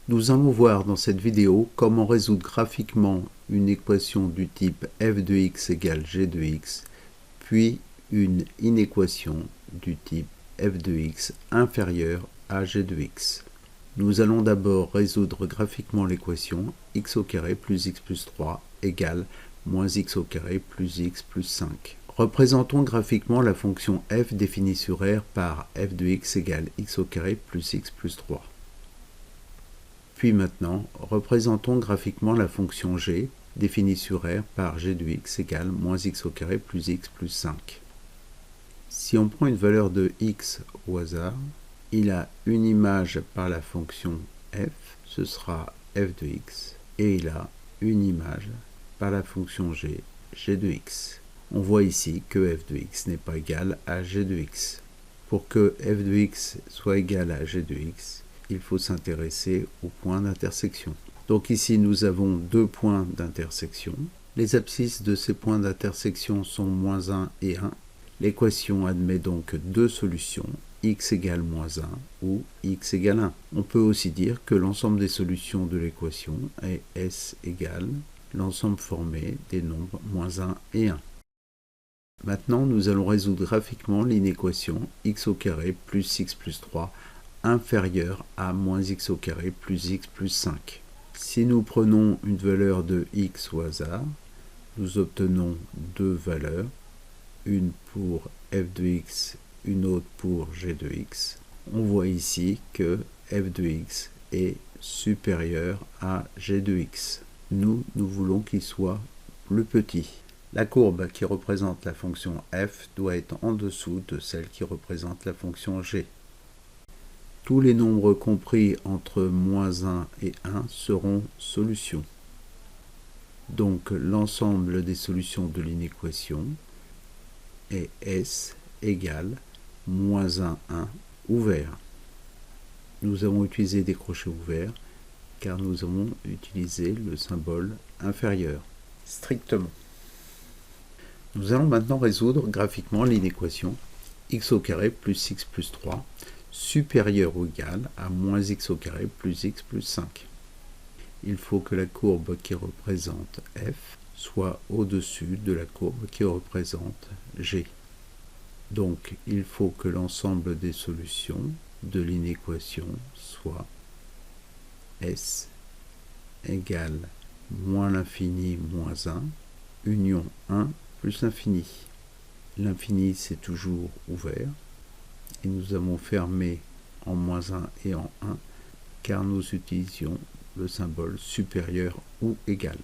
Nous allons voir dans cette vidéo comment résoudre graphiquement une équation du type f de x égale g de x, puis une inéquation du type f de x inférieure à g de x. Nous allons d'abord résoudre graphiquement l'équation x au carré plus x plus 3 égale moins x au carré plus x plus 5. Représentons graphiquement la fonction f définie sur R par f de x égale x au carré plus x plus 3. Puis maintenant, représentons graphiquement la fonction g définie sur R par g de x égale moins x au carré plus x plus 5. Si on prend une valeur de x au hasard, il a une image par la fonction f, ce sera f de x, et il a une image par la fonction g, g de x. On voit ici que f de x n'est pas égal à g de x. Pour que f de x soit égal à g de x, il faut s'intéresser aux points d'intersection. Donc ici, nous avons deux points d'intersection. Les abscisses de ces points d'intersection sont moins 1 et 1. L'équation admet donc deux solutions, x égale moins 1 ou x égale 1. On peut aussi dire que l'ensemble des solutions de l'équation est S égale l'ensemble formé des nombres moins 1 et 1. Maintenant, nous allons résoudre graphiquement l'inéquation x au carré plus x plus 3 inférieure à moins x au carré plus x plus 5. Si nous prenons une valeur de x au hasard, nous obtenons deux valeurs, une pour f de x, une autre pour g de x. On voit ici que f de x est supérieur à g de x. Nous voulons qu'il soit plus petit. La courbe qui représente la fonction f doit être en dessous de celle qui représente la fonction g. Tous les nombres compris entre moins 1 et 1 seront solutions. Donc l'ensemble des solutions de l'inéquation est S égale moins 1, 1 ouvert. Nous avons utilisé des crochets ouverts car nous avons utilisé le symbole inférieur strictement. Nous allons maintenant résoudre graphiquement l'inéquation x au carré plus x plus 3 supérieur ou égal à moins x au carré plus x plus 5. Il faut que la courbe qui représente f soit au-dessus de la courbe qui représente g. Donc il faut que l'ensemble des solutions de l'inéquation soit S égale moins l'infini moins 1, union 1 plus l'infini. L'infini c'est toujours ouvert et nous avons fermé en moins 1 et en 1 car nous utilisions le symbole supérieur ou égal.